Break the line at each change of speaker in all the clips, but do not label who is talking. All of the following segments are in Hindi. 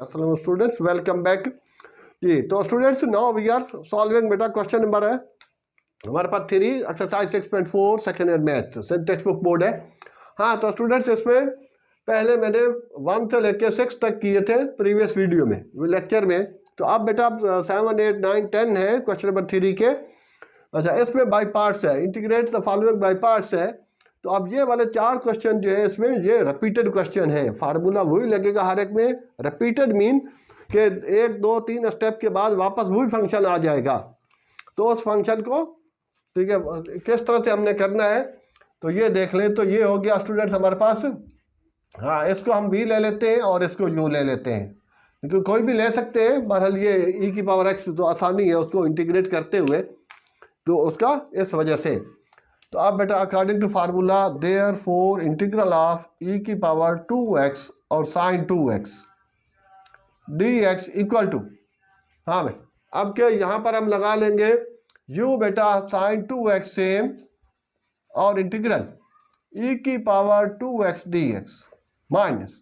अस्सलाम स्टूडेंट्स, वेलकम बैक जी। तो students now we are solving बेटा क्वेश्चन नंबर है हमारे पास 3 exercise 6.4 second year math textbook board है। हाँ तो स्टूडेंट्स इसमें पहले मैंने 1 से लेकर 6 तक किए थे प्रीवियस वीडियो में लेक्चर में। तो अब बेटा 7, 8, 9, 10 है क्वेश्चन नंबर 3 के। अच्छा इसमें बाई पार्ट्स है, integrate the following by parts है। तो अब ये वाले 4 क्वेश्चन जो है इसमें ये रिपीटेड क्वेश्चन है, फार्मूला वही लगेगा हर एक में। रिपीटेड मीन कि 1, 2, 3 स्टेप के बाद वापस वही फंक्शन आ जाएगा। तो उस फंक्शन को ठीक है किस तरह से हमने करना है तो ये देख लें। तो ये हो गया स्टूडेंट्स हमारे पास। हाँ इसको हम v ले लेते हैं और इसको u ले लेते हैं, क्योंकि कोई भी ले सकते हैं। बहरहाल ये e की पावर x तो आसानी है उसको इंटीग्रेट करते हुए, तो उसका इस वजह से। तो अब बेटा according to formula therefore integral of e की पावर 2x और sign 2x dx equal to, हाँ भाई अब क्या यहाँ पर हम लगा लेंगे u बेटा साइन 2x सेम और इंटीग्रल e की power 2x dx minus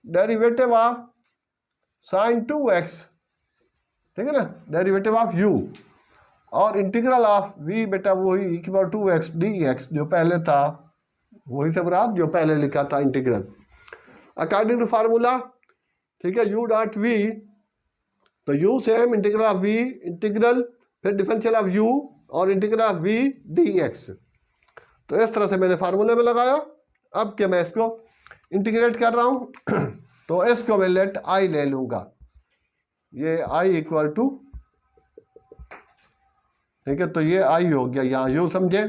derivative of sine 2x, ठीक है ना, डेरिवेटिव ऑफ u और इंटीग्रल ऑफ v बेटा वही e की पावर 2x dx जो पहले था, वही सब रहा जो पहले लिखा था इंटीग्रल अकॉर्डिंग टू फार्मूला। ठीक है u डॉट v, तो u same integral of v integral फिर डिफरेंशियल ऑफ u और इंटीग्रल ऑफ v dx। तो इस तरह से मैंने फार्मूले में लगाया। अब क्या मैं इसको इंटीग्रेट कर रहा हूँ तो इसको मैं लेट i ले लूँगा, ये i इक्वल टू, ठीक है, तो ये i हो गया यहाँ u समझे,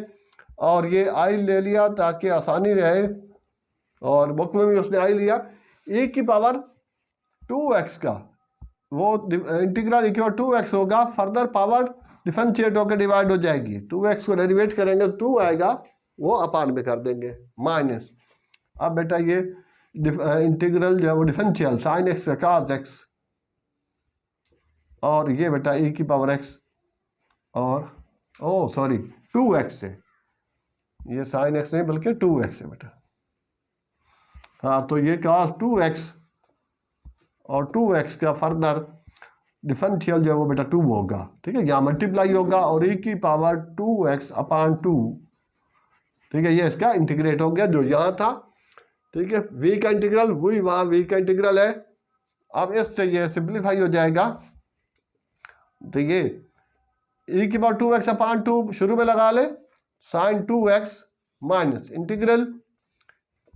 और ये i ले लिया ताकि आसानी रहे, और बुक में भी उसने i लिया। e की पावर 2x का वो इंटीग्रल इक्वल 2x होगा, फर्दर पावर डिफरेंशिएट होकर डिवाइड हो जाएगी। 2x को डेरिवेट करेंगे 2 आएगा, वो अपान में कर देंगे माइनस। अब बेटा ये इंटीग्रल जो है वो डिफरेंशियल साइन x का cos x, और ये बेटा e की पावर x और ओ सॉरी 2x से, ये साइन x नहीं बल्कि 2x है बेटा। हाँ तो ये cos 2x और 2x का फर्दर डिफरेंशियल जो है वो बेटा 2 होगा, ठीक है, यहाँ मल्टीप्लाई होगा और e की पावर 2x अपान 2, ठीक है, ये इसका इंटीग्रेट हो गया जो यहाँ था। ठीक है v का इंटीग्रल वही वहाँ v का इंटीग्रल है। अब इससे ये सिंप्लीफाई हो जाएगा, तो ये e की पावर 2x अपान 2 शुरू में लगा ले, sine 2x minus integral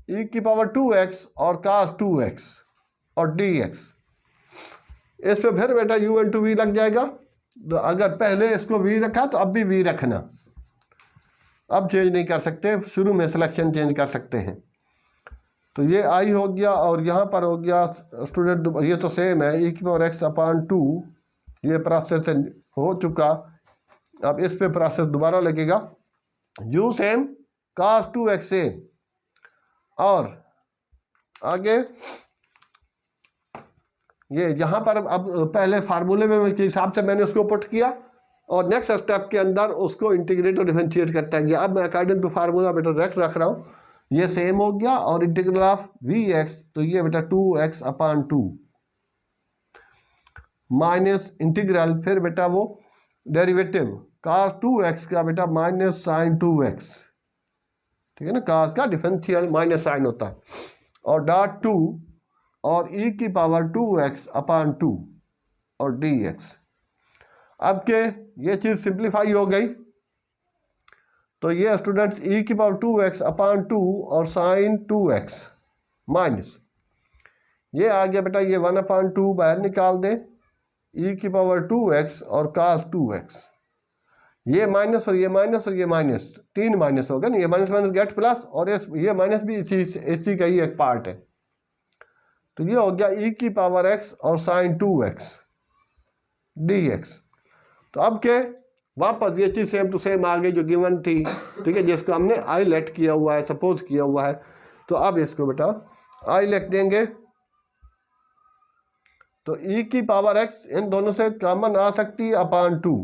e की पावर 2x और cos 2x और dx। इस पे फिर बेटा u इंटू वी लग जाएगा। तो अगर पहले इसको v रखा तो अब भी v रखना, अब चेंज नहीं कर सकते, शुरू में सिलेक्शन चेंज कर सकते हैं। तो ये i हो गया और यहाँ पर हो गया स्टूडेंट, ये तो सेम है e की पावर x अपान 2, ये प्रोसेस हो चुका। अब इस पे प्रोसेस दोबारा लगेगा, u same cos 2x same, और आगे ये यहाँ पर अब पहले फार्मूले में के हिसाब से मैंने उसको पुट किया और नेक्स्ट स्टेप के अंदर उसको इंटीग्रेट और डिफरेंशिएट करता है। अब मैं अकॉर्डिंग टू फार्मूला बेटा डायरेक्ट रख रहा हूँ, ये सेम हो गया और इंटीग्रल ऑफ vx, तो ये बेटा 2x अपान 2 माइनस इंटीग्रल फिर बेटा वो डेरिवेटिव cos 2x का बेटा माइनस साइन 2x, ठीक है ना, cos का डिफरेंशियल माइनस साइन होता है, और डॉट 2 और e की पावर 2x अपान 2 और dx। अब के ये चीज़ सिंप्लीफाई हो गई, तो ये स्टूडेंट्स e की पावर 2x अपान 2 और साइन 2x माइनस, ये आ गया बेटा ये 1 अपान 2 बाहर निकाल दें, e की पावर 2x और cos 2x, ये माइनस और ये माइनस और ये माइनस, 3 माइनस होगा ना, ये माइनस माइनस गेट प्लस, और ये माइनस भी इसी का ही एक पार्ट है। तो ये हो गया e की पावर x और साइन 2x dx। तो अब के वापस ये चीज़ सेम टू सेम आ गई जो गिवन थी, ठीक है, जिसको हमने i लेट किया हुआ है, सपोज किया हुआ है। तो अब इसको बेटा i लिख देंगे, तो e की पावर x इन दोनों से कॉमन आ सकती है अपान 2,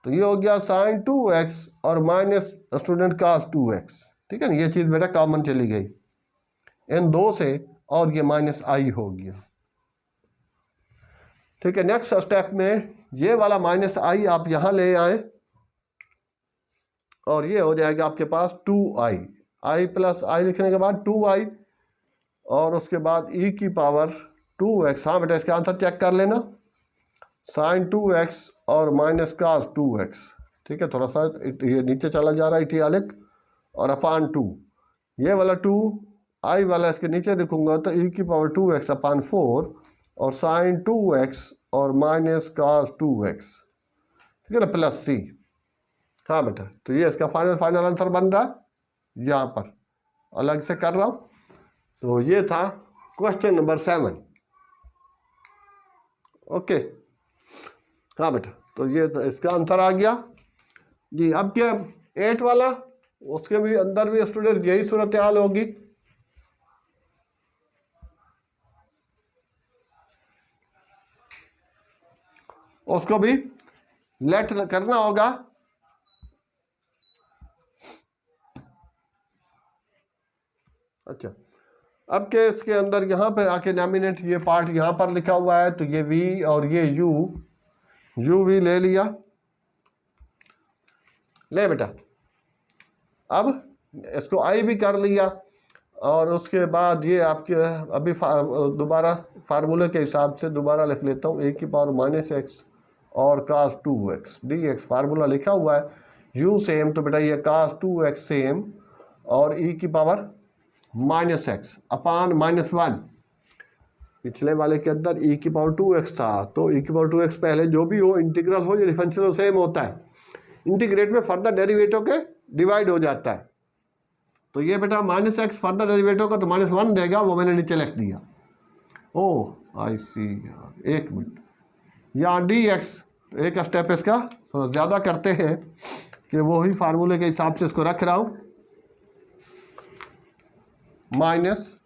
तो ये हो गया साइन 2x और माइनस स्टूडेंट cos 2x, ठीक है ना, ये चीज़ बेटा कॉमन चली गई इन दो से, और ये माइनस i हो गया। ठीक है, नेक्स्ट स्टेप में ये वाला माइनस आई आप यहाँ ले आए और ये हो जाएगा आपके पास 2i, i प्लस आई लिखने के बाद 2i और उसके बाद e की पावर 2x। हाँ बेटा, इसका आंसर चेक कर लेना, साइन 2x और माइनस कास 2x। ठीक है, थोड़ा सा ये नीचे चला जा रहा है इटियालिक, और अपान 2, ये वाला 2 i वाला इसके नीचे लिखूंगा तो e की पावर 2x अपान 4 और साइन 2x और माइनस कास 2x। ठीक है ना, प्लस c। हाँ बेटा, तो ये इसका फाइनल आंसर बन रहा है, यहाँ पर अलग से कर रहा हूँ। तो ये था क्वेश्चन नंबर 7। ओके, हाँ बेटा, तो ये तो इसका आंसर आ गया जी। अब क्या 8 वाला, उसके भी अंदर भी स्टूडेंट यही सूरत हाल होगी। उसको भी लेट करना होगा। अच्छा, अब के इसके अंदर यहाँ पे आके नॉमिनेट ये पार्ट यहाँ पर लिखा हुआ है, तो ये v और ये u भी ले लिया। ले बेटा, अब इसको i भी कर लिया और उसके बाद ये आपके अभी दोबारा फार्मूले के हिसाब से दोबारा लिख लेता हूँ, a की पावर माइनस एक्स और cos 2x dx फार्मूला लिखा हुआ है। u सेम, तो बेटा ये cos 2x सेम और e की power minus x upon minus 1। पिछले वाले के अंदर e की पावर 2x था, तो e की पावर 2x पहले जो भी हो, इंटीग्रल हो या डिफरेंशियल सेम होता है। इंटीग्रेट में फर्दर डेरिवेटिव के डिवाइड हो जाता है। तो ये बेटा माइनस एक्स फर्दर डेरिवेटिव का तो माइनस 1 देगा, वो मैंने नीचे लिख दिया। ओह आई सी, एक मिनट, यहाँ dx एक स्टेप इसका थोड़ा ज़्यादा करते हैं कि वही फार्मूले के हिसाब से इसको रख रहा हूँ, माइनस,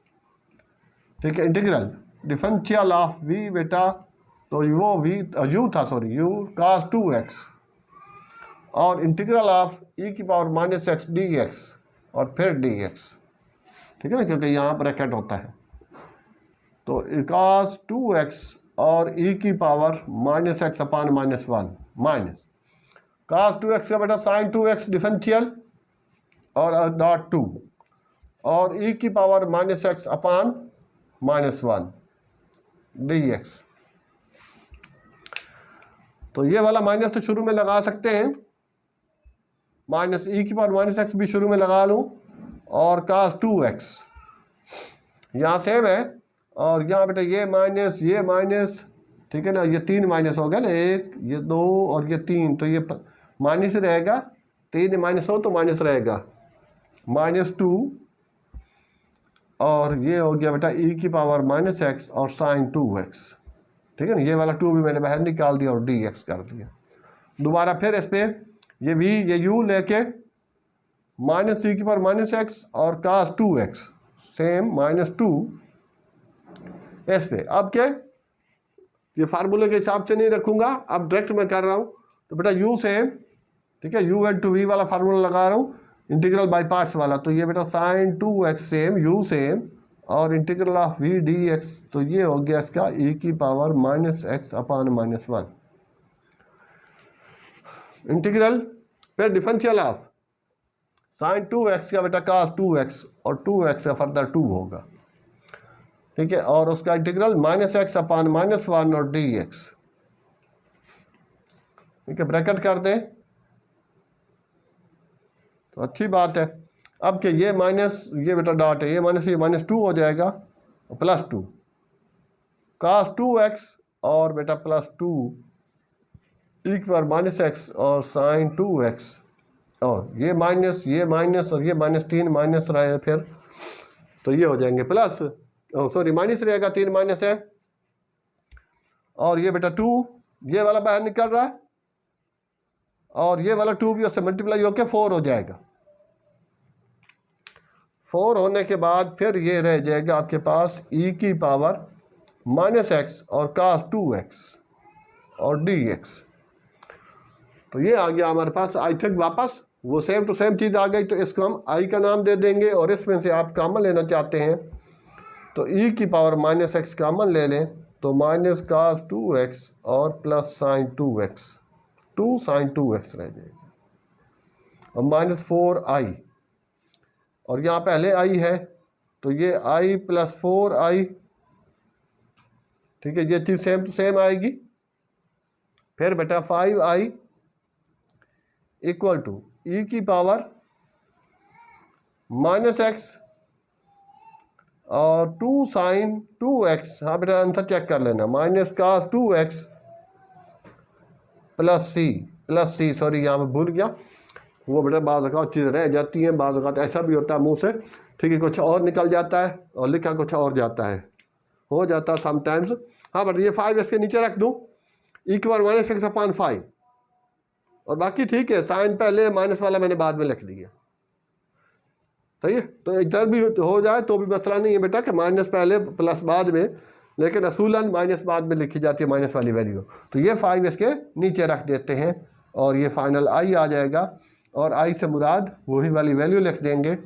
ठीक है, इंटीग्रल डिफरेंशियल ऑफ v बेटा, तो वो v u था, सॉरी u cos 2x और इंटीग्रल ऑफ e की पावर माइनस एक्स dx और फिर dx। ठीक है ना, क्योंकि यहाँ ब्रैकेट होता है। तो cos 2x और e की power minus x upon minus 1 minus cos 2x का बेटा साइन 2x डिफरेंशियल और डॉट 2 और e की power minus x upon minus 1 dx। तो ये वाला माइनस तो शुरू में लगा सकते हैं, माइनस e की पावर माइनस एक्स भी शुरू में लगा लूँ और cos 2x यहाँ सेम है और यहाँ बेटा ये माइनस, ठीक है ना, ये 3 माइनस हो गया ना, 1 ये 2 और ये 3, तो ये माइनस रहेगा, 3 माइनस हो तो माइनस रहेगा, माइनस 2 और ये हो गया बेटा e की पावर माइनस एक्स और साइन 2x। ठीक है ना, ये वाला 2 भी मैंने बाहर निकाल दिया और dx कर दिया। दोबारा फिर इस पे ये v ये u लेके माइनस e की पावर माइनस एक्स और cos 2x सेम माइनस 2 इस पे। अब क्या, ये फार्मूले के हिसाब से नहीं रखूंगा, अब डायरेक्ट मैं कर रहा हूँ, तो बेटा u सेम, ठीक है, u एंड टू v वाला फार्मूला लगा रहा हूँ, इंटीग्रल बाय पार्ट्स वाला। तो ये बेटा sine 2x same, u same और इंटीग्रल ऑफ v dx, तो ये हो गया इसका e की power minus x upon minus 1 integral, फिर डिफरेंशियल ऑफ साइन 2x का बेटा cos 2x और 2x का फर्दर 2 होगा। ठीक है, और उसका integral minus x upon minus 1 और dx। ठीक है, ब्रैकेट कर दें तो अच्छी बात है। अब के ये माइनस, ये बेटा डॉट है, ये माइनस 2 हो जाएगा और प्लस 2 cos 2x और बेटा प्लस 2 e की पावर माइनस एक्स और साइन 2x और ये माइनस और ये माइनस 3 माइनस रहे फिर, तो ये हो जाएंगे प्लस, सॉरी माइनस रहेगा, 3 माइनस है और ये बेटा 2, ये वाला बाहर निकल रहा है और ये वाला 2 भी उससे मल्टीप्लाई होकर 4 हो जाएगा। 4 होने के बाद फिर ये रह जाएगा आपके पास e की पावर माइनस एक्स और cos 2x और dx। तो ये आ गया हमारे पास, आई थिंक वापस वो सेम टू सेम चीज़ आ गई। तो इसको हम i का नाम दे देंगे और इसमें से आप कॉमन लेना चाहते हैं तो e की पावर माइनस एक्स कॉमन ले लें तो माइनस cos 2x और plus sign 2x, 2 sin 2x रह जाएगा, और माइनस 4i, और यहाँ पहले i है तो ये i प्लस 4i, ठीक है, ये चीज़ सेम टू सेम आएगी। फिर बेटा 5i इक्वल टू ई की पावर माइनस एक्स और 2 sin 2x, हाँ बेटा आंसर चेक कर लेना, माइनस cos 2x प्लस सी, सॉरी यहाँ मैं भूल गया, वो बेटा बाद अकात चीज़ रह जाती हैं, बाद अकात ऐसा भी होता है मुंह से, ठीक है, कुछ और निकल जाता है और लिखा कुछ और जाता है, हो जाता है समटाइम्स। हाँ बेटा ये 5 इसके नीचे रख दूँ, ई की पावर माइनस एक्स अपॉन 5, और बाकी ठीक है, साइन पहले माइनस वाला मैंने बाद में लिख दिया, सही है। तो इधर भी हो जाए तो भी मसला नहीं है बेटा कि माइनस पहले प्लस बाद में, लेकिन असूलन माइनस बाद में लिखी जाती है माइनस वाली वैल्यू। तो ये 5 इसके नीचे रख देते हैं और ये फाइनल आई आ जाएगा, और आई से मुराद वही वाली वैल्यू लिख देंगे,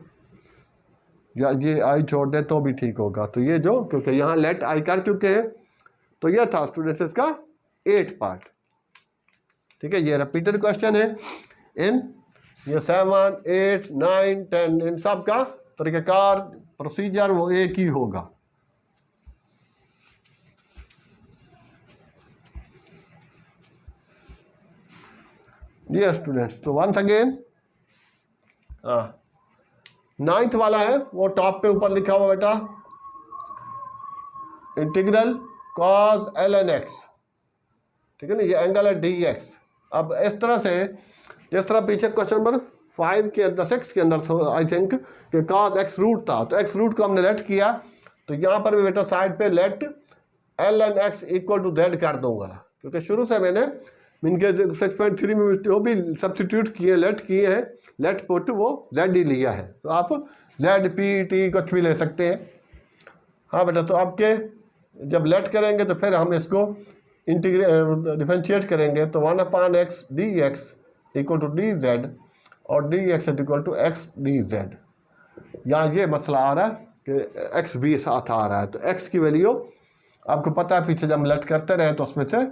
या ये आई छोड़ दे तो भी ठीक होगा। तो ये जो, क्योंकि यहाँ लेट आई कर चुके हैं, तो यह था स्टूडेंट्स इसका 8 पार्ट, ठीक है। ये रिपीटेड क्वेश्चन है इन ये 7, 8, 9, 10, इन सब का तरीक़ाकार प्रोसीजर वो एक ही होगा। ये स्टूडेंट्स, तो वंस अगेन 9th वाला है वो टॉप पे ऊपर लिखा हुआ बेटा, इंटीग्रल cos ln x, ठीक है ना, ये एंगल है dx। अब इस तरह से, जिस तरह पीछे क्वेश्चन नंबर 5 के अंदर 6 के अंदर आई थिंक कि cos x रूट था, तो x रूट को हमने लेट किया, तो यहाँ पर भी बेटा साइड पे let ln x equal to z कर दूंगा, क्योंकि शुरू से मैंने इनके 6.3 में जो भी सब्सिट्यूट किए, लेट किए हैं, लेट पुट वो z ही लिया है, तो आप z p t कुछ भी ले सकते हैं। हाँ बेटा, तो आपके जब लेट करेंगे तो फिर हम इसको डिफरेंशिएट करेंगे, तो 1/x dx equal to dz और dx equal to x dz। यहाँ ये मसला आ रहा है कि x भी साथ आ रहा है, तो x की वैल्यू आपको पता है, पीछे जब हम लेट करते रहे तो उसमें से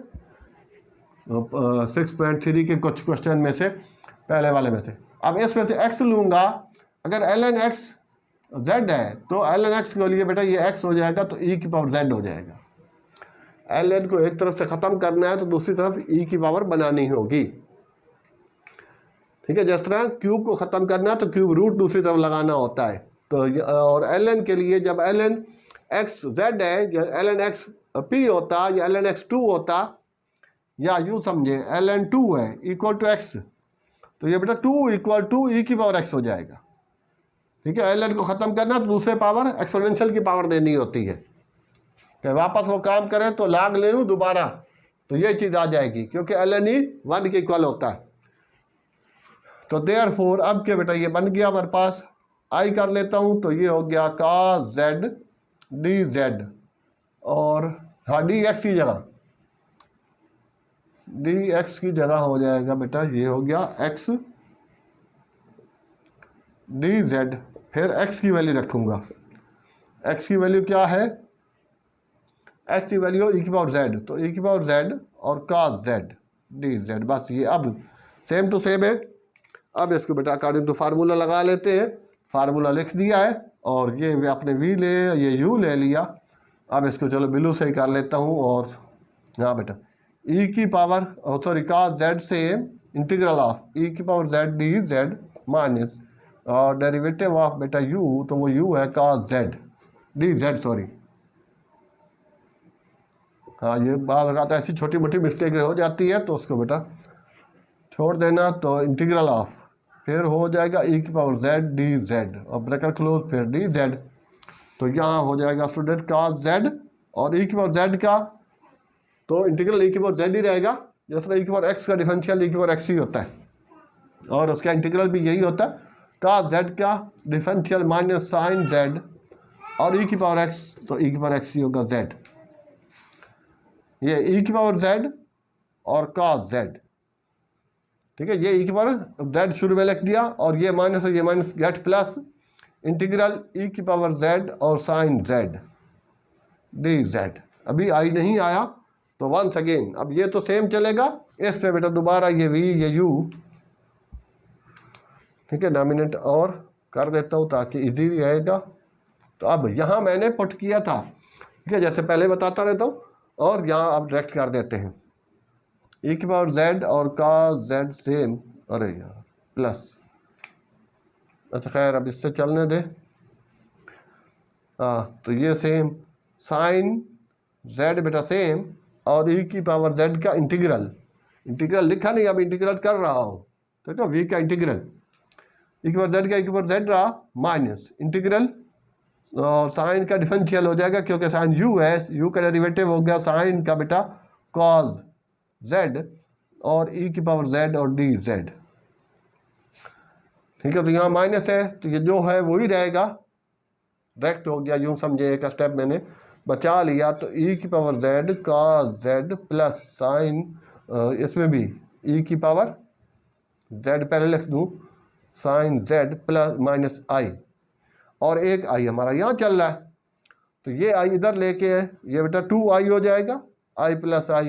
6.3 के कुछ क्वेश्चन में से पहले वाले में से। अब इसमें से x लूँगा, अगर ln x z है तो ln x के लिए बेटा ये x हो जाएगा, तो e की पावर z हो जाएगा। ln को एक तरफ से ख़त्म करना है तो दूसरी तरफ e की पावर बनानी होगी, ठीक है। जिस तरह क्यूब को ख़त्म करना है तो क्यूब रूट दूसरी तरफ लगाना होता है, तो और ln के लिए जब ln x z है, या ln x p होता, या ln x 2 होता, या यूँ समझे ln 2 है इक्वल टू x, तो ये बेटा 2 इक्वल टू e की पावर x हो जाएगा, ठीक है। ln को ख़त्म करना तो दूसरे पावर एक्सपोनेंशियल की पावर देनी होती है, कि वापस वो काम करें तो लाग ले हूँ दोबारा, तो ये चीज़ आ जाएगी, क्योंकि ln ही 1 के इक्वल होता है। तो देयरफॉर अब क्या बेटा ये बन गया हमारे पास, आई कर लेता हूँ, तो ये हो गया cos z dz, और हाँ dx की जगह हो जाएगा बेटा, ये हो गया x dz। फिर x की वैल्यू रखूँगा, x की वैल्यू क्या है, x की वैल्यू e की पावर z, तो e की पावर z और cos z dz, बस ये अब सेम टू सेम है। अब इसको बेटा अकॉर्डिंग टू फार्मूला लगा लेते हैं, फार्मूला लिख दिया है, और ये अपने v ले, ये u ले लिया। अब इसको चलो बिलू से ही कर लेता हूँ, और हाँ बेटा e की पावर सॉरी cos z से इंटीग्रल ऑफ e की पावर z dz माइनस और डेरिवेटिव ऑफ बेटा u, तो वो u है cos z dz, सॉरी हाँ ये बात लगाता है, ऐसी छोटी मोटी मिस्टेक हो जाती है तो उसको बेटा छोड़ देना। तो इंटीग्रल ऑफ फिर हो जाएगा e की पावर z dz और ब्रैकेट क्लोज, फिर dz, तो यहाँ हो जाएगा स्टूडेंट cos z और e की पावर z का, तो इंटीग्रल e की पावर z ही रहेगा, जिस तरह e की पावर x का डिफरेंशियल e की पावर x ही होता है, और उसका इंटीग्रल भी यही होता है, cos z का डिफरेंशियल माइनस साइन z और e की पावर x, तो e की पावर x ही होगा z, ये e की पावर z और cos z, ठीक है। ये e की पावर z शुरू में लिख दिया, और ये minus gate plus integral e की पावर z और साइन z dz, अभी आई नहीं आया तो वंस अगेन, अब ये तो सेम चलेगा, इस पे बेटा दोबारा ये v ये u, ठीक है, डोमिनेंट और कर देता हूँ ताकि इजी रहेगा। तो अब यहाँ मैंने पुट किया था, ठीक है, जैसे पहले बताता रहता हूँ, और यहाँ अब डायरेक्ट कर देते हैं e की पावर z और का z सेम, अरे यार प्लस, अच्छा खैर अब इससे चलने दे। हाँ तो ये सेम साइन z बेटा सेम, और e की पावर z का इंटीग्रल, इंटीग्रल लिखा नहीं, अब इंटीग्रल कर रहा हूँ, ठीक है, v का इंटीग्रल e की पावर z का e की पावर z रहा माइनस इंटीग्रल, और साइन का डिफरेंशियल हो जाएगा क्योंकि साइन u है, u का डेरिवेटिव हो गया साइन का बेटा कॉस z और e की पावर z और dz, ठीक है। तो यहाँ माइनस है तो ये जो है वही रहेगा, डायरेक्ट हो गया, यूँ समझे एक स्टेप मैंने बचा लिया। तो e की पावर z का z प्लस साइन, इसमें भी e की पावर z पहले लिख दूँ, sine z plus minus i, और एक i हमारा यहाँ चल रहा है, तो ये i इधर लेके है, ये बेटा 2i हो जाएगा, i प्लस i,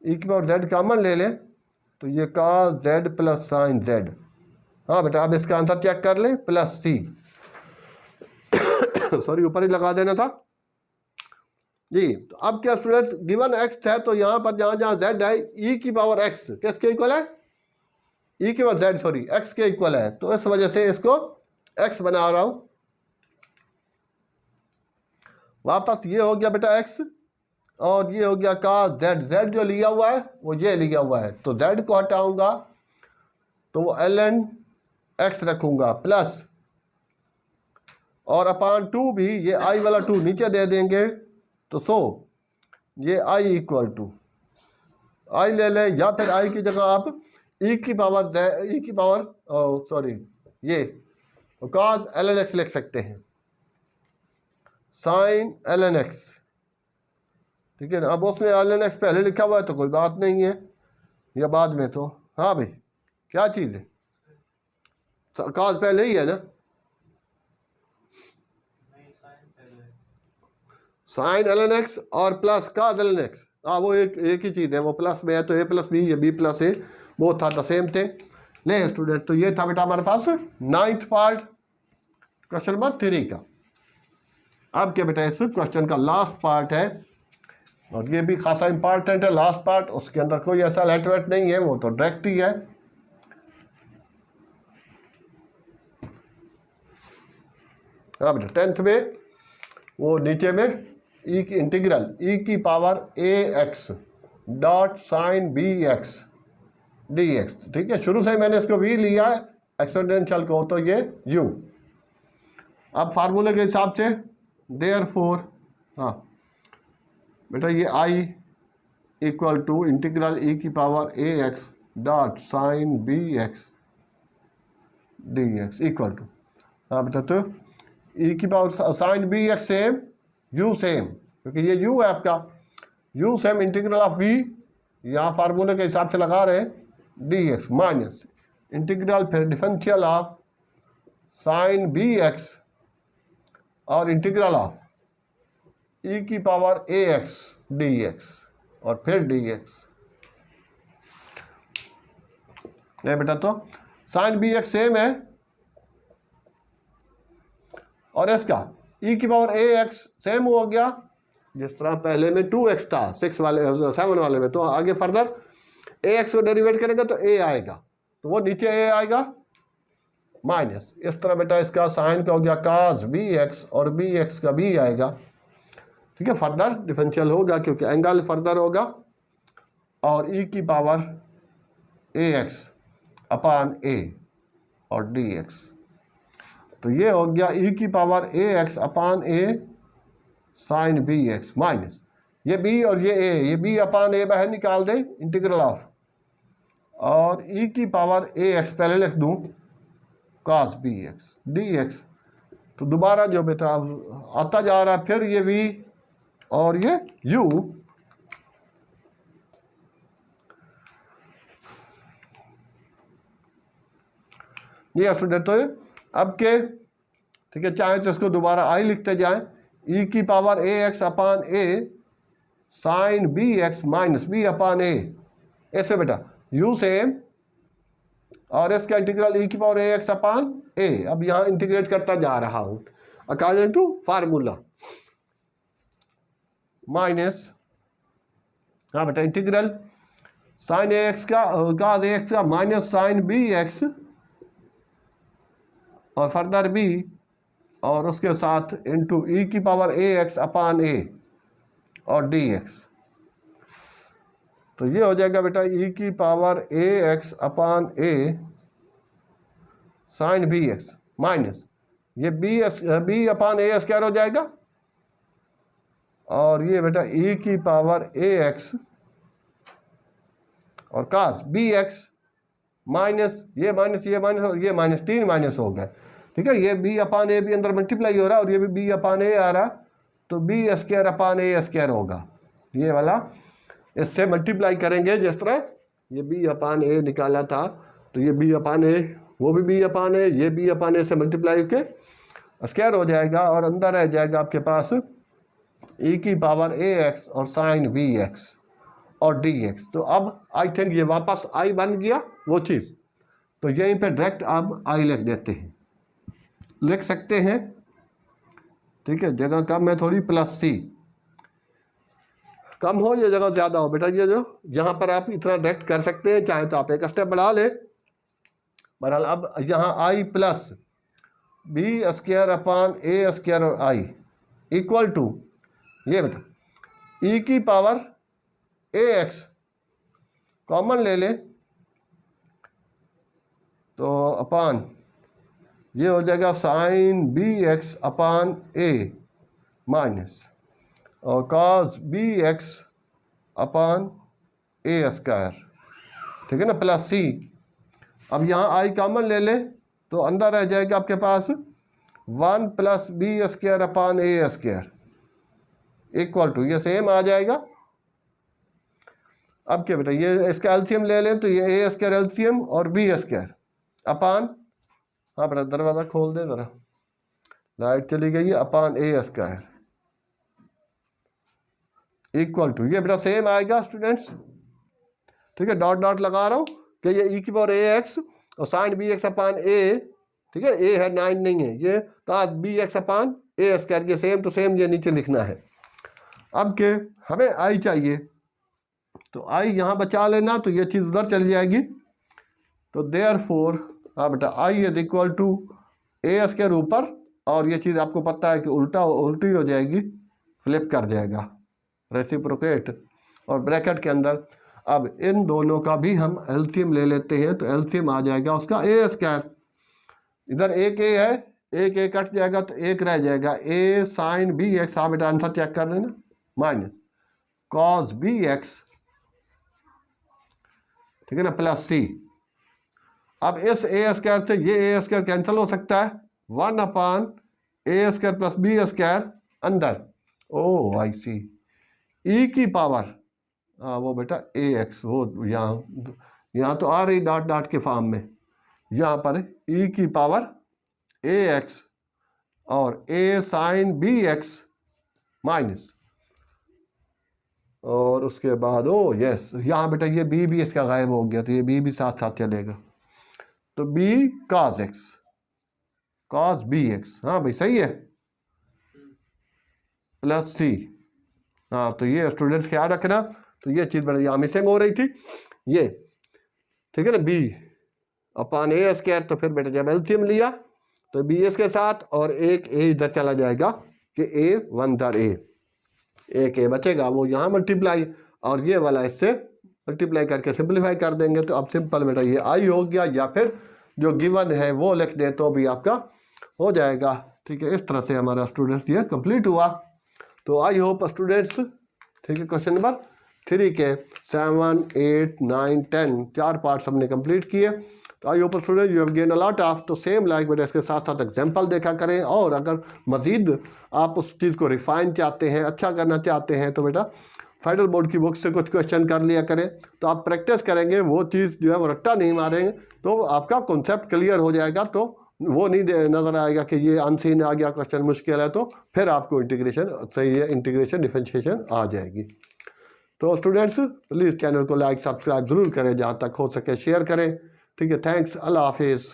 e की पावर z कॉमन ले लें तो ये का z प्लस साइन z। हाँ बेटा अब इसका आंसर चेक कर लें, प्लस c, सॉरी ऊपर ही लगा देना था जी। तो अब क्या स्टूडेंट्स, गिवन x है तो यहाँ पर जहाँ जहाँ z है e की पावर x किसके इक्वल है, e की पावर z सॉरी x के इक्वल है, तो इस वजह से इसको x बना रहा हूँ। वापस ये हो गया बेटा x, और ये हो गया का z, z जो लिया हुआ है वो ये लिया हुआ है, तो z को हटाऊंगा तो वो ln x रखूंगा प्लस, और अपान 2 भी ये i वाला 2 नीचे दे देंगे, तो सो ये i इक्वल टू i ले लें, या फिर i की जगह आप e की पावर सॉरी ये cos ln x लिख सकते हैं, साइन ln x, ठीक है ना। अब उसने ln x पहले लिखा हुआ है तो कोई बात नहीं है, या बाद में तो, हाँ भाई क्या चीज़ है, cos पहले ही है ना, साइन ln x और प्लस cos ln x, हाँ वो एक ही चीज़ है, वो प्लस में है तो a प्लस बी या b प्लस ए वो था द सेम थे। ले स्टूडेंट, तो ये था बेटा हमारे पास 9th पार्ट क्वेश्चन नंबर 3 का। अब क्या बेटा इस क्वेश्चन का लास्ट पार्ट है, और ये भी खासा इंपॉर्टेंट है लास्ट पार्ट, उसके अंदर कोई ऐसा लेट वेट नहीं है, वो तो डायरेक्ट ही है। हाँ बेटा 10th में वो नीचे में e की इंटीग्रल e की power ax dot sine bx dx, ठीक है, शुरू से मैंने इसको v लिया है एक्सपोनेंशियल को, तो ये u। अब फार्मूले के हिसाब से देयरफॉर, हाँ बेटा ये i equal to integral e की power ax dot sine bx dx equal to, हाँ बेटा तो e की power sine bx same u same, क्योंकि ये u है आपका, u same integral of v, यहाँ फार्मूले के हिसाब से लगा रहे हैं dx माइनस इंटीग्रल फिर डिफरेंशियल ऑफ साइन bx और इंटीग्रल ऑफ e की पावर ax dx और फिर dx। नहीं बेटा तो साइन bx सेम है, और इसका e की पावर ax सेम हो गया, जिस तरह पहले में 2x था 7 वाले में, तो आगे फर्दर ax को डेरिवेट करेंगे तो a आएगा, तो वो नीचे a आएगा माइनस, इस तरह बेटा इसका साइन का हो गया cos bx और bx का b आएगा, ठीक है, फर्दर डिफरेंशियल होगा क्योंकि एंगल फर्दर होगा, और e की पावर ax अपान a और dx, तो ये हो गया e की power ax upon a sine bx minus ये b और ये a, ये b अपान a बाहर निकाल दें इंटीग्रल ऑफ, और e की पावर ax पहले लिख दूं cos bx dx, तो दोबारा जो बेटा आता जा रहा है, फिर ये v और ये u, ये स्टूडेंट तो अब के, ठीक है, चाहे तो इसको दोबारा i लिखते जाएं, e की power ax upon a sine b x minus b upon a, ऐसे बेटा यू सेम और इसका इंटीग्रल ई की पावर ए एक्स अपान ए। अब यहाँ इंटीग्रेट करता जा रहा हूं अकॉर्डिंग टू फार्मूला माइनस, हाँ बेटा इंटीग्रल साइन ए एक्स का माइनस साइन बी एक्स और फर्दर बी और उसके साथ इंटू ई की पावर ए एक्स अपान ए और डी एक्स। तो ये हो जाएगा बेटा ई की पावर ए एक्स अपान ए साइन बी एक्स माइनस ये बी अपान ए स्क्वायर हो जाएगा और ये बेटा ई की पावर ए एक्स और कास बी एक्स माइनस ये माइनस और ये माइनस, 3 माइनस हो गए। ठीक है, ये बी अपान ए भी अंदर मल्टीप्लाई हो रहा है और ये भी बी अपान ए आ रहा, तो B square upon a square होगा ये वाला। इससे मल्टीप्लाई करेंगे जिस तरह ये बी अपान ए निकाला था, तो ये बी अपान ए वो भी बी अपान ए, ये बी अपान ए से मल्टीप्लाई के स्क्वायर हो जाएगा और अंदर रह जाएगा आपके पास ई की पावर ए एक्स और साइन बी एक्स और डी एक्स। तो अब आई थिंक ये वापस आई बन गया वो चीज़, तो यहीं पे डायरेक्ट अब आई लिख देते हैं, लिख सकते हैं। ठीक है, जगह कम है थोड़ी, प्लस सी कम हो या जगह ज़्यादा हो बेटा, ये जो यहाँ पर आप इतना डायरेक्ट कर सकते हैं, चाहे तो आप एक स्टेप बढ़ा लें। बहरहाल अब यहाँ आई plus b square upon a square और आई इक्वल टू ये बेटा ई की पावर ए एक्स कॉमन ले लें तो अपान ये हो जाएगा साइन बी एक्स अपान ए माइनस और cos b x upon a square. ठीक है ना, प्लस सी। अब यहाँ आई कॉमन ले ले तो अंदर रह जाएगा आपके पास 1 plus b square upon a square equal to ये सेम आ जाएगा। अब क्या बेटा ये इसका एलसीएम ले लें तो ये ए स्क्वायर एलसीएम और बी स्क्वायर अपान, हाँ बेटा दरवाज़ा खोल दे ज़रा, लाइट चली गई है, अपान ए स्क्वायर इक्वल टू ये बेटा सेम आएगा स्टूडेंट्स। ठीक है, डॉट डॉट लगा रहा हूँ कि ये ई की पावर ए एक्स और साइन बी एक्स अपान ए, ठीक है ए है 9 नहीं है, ये cos B x upon a square के सेम टू सेम ये नीचे लिखना है। अब के हमें आई चाहिए तो आई यहाँ बचा लेना तो ये चीज़ उधर चल जाएगी, तो देयरफॉर हाँ बेटा I is equal to a square ऊपर और ये चीज़ आपको पता है कि उल्टी हो जाएगी, फ्लिप कर जाएगा रेसिप्रोकेट और ब्रैकेट के अंदर। अब इन दोनों का भी हम एलसीएम ले लेते हैं तो एलसीएम आ जाएगा उसका ए स्क्वायर, इधर एक ए है, एक ए कट जाएगा तो एक रह जाएगा ए साइन बी एक्स, हाँ बेटा आंसर चेक कर लेना, माइनस कॉस बी एक्स, ठीक है ना, प्लस सी। अब इस ए स्क्वायर से ये ए स्क्वायर कैंसिल हो सकता है, 1 अपान a square plus b square अंदर, ओ आई सी ई की पावर वो बेटा ए एक्स, वो यहाँ तो आ रही डॉट डॉट के फॉर्म में, यहाँ पर ई की पावर ए एक्स और ए साइन बी एक्स माइनस और उसके बाद ओ यस यहाँ बेटा ये बी भी इसका गायब हो गया तो ये बी भी साथ साथ चलेगा, तो b cos x cos b x, हाँ भाई सही है, प्लस सी। हाँ तो ये स्टूडेंट्स ख्याल रखना, तो ये चीज़ बड़ी यहाँ मिसिंग हो रही थी ये, ठीक है ना, बी अपान ए स्क्वायर, तो फिर बेटा जब एलसीएम लिया तो बी एस के साथ और एक ए इधर चला जाएगा कि ए 1 दर ए, एक ए बचेगा वो यहाँ मल्टीप्लाई और ये वाला इससे मल्टीप्लाई करके सिंप्लीफाई कर देंगे, तो अब सिंपल बेटा ये आई हो गया या फिर जो गिवन है वो लिख दे तो भी आपका हो जाएगा। ठीक है, इस तरह से हमारा स्टूडेंट्स ये कंप्लीट हुआ। तो आई होप स्टूडेंट्स, ठीक है, क्वेश्चन नंबर 3 के 7, 8, 9, 10 4 पार्ट्स हमने कंप्लीट किए। तो I hope student you have gain a lot of, तो सेम लाइक बेटा इसके साथ साथ एग्जाम्पल देखा करें, और अगर मज़ीद आप उस चीज़ को रिफाइन चाहते हैं, अच्छा करना चाहते हैं, तो बेटा फेडरल बोर्ड की बुक से कुछ क्वेश्चन कर लिया करें, तो आप प्रैक्टिस करेंगे, वो चीज़ जो है वो रट्टा नहीं मारेंगे तो आपका कॉन्सेप्ट क्लियर हो जाएगा, तो वो नहीं नज़र आएगा कि ये अनसीन आ गया क्वेश्चन मुश्किल है, तो फिर आपको इंटीग्रेशन सही है, इंटीग्रेशन डिफरेंशिएशन आ जाएगी। तो स्टूडेंट्स प्लीज़ चैनल को लाइक सब्सक्राइब ज़रूर करें, जहाँ तक हो सके शेयर करें। ठीक है, थैंक्स, अल्लाह हाफिज़।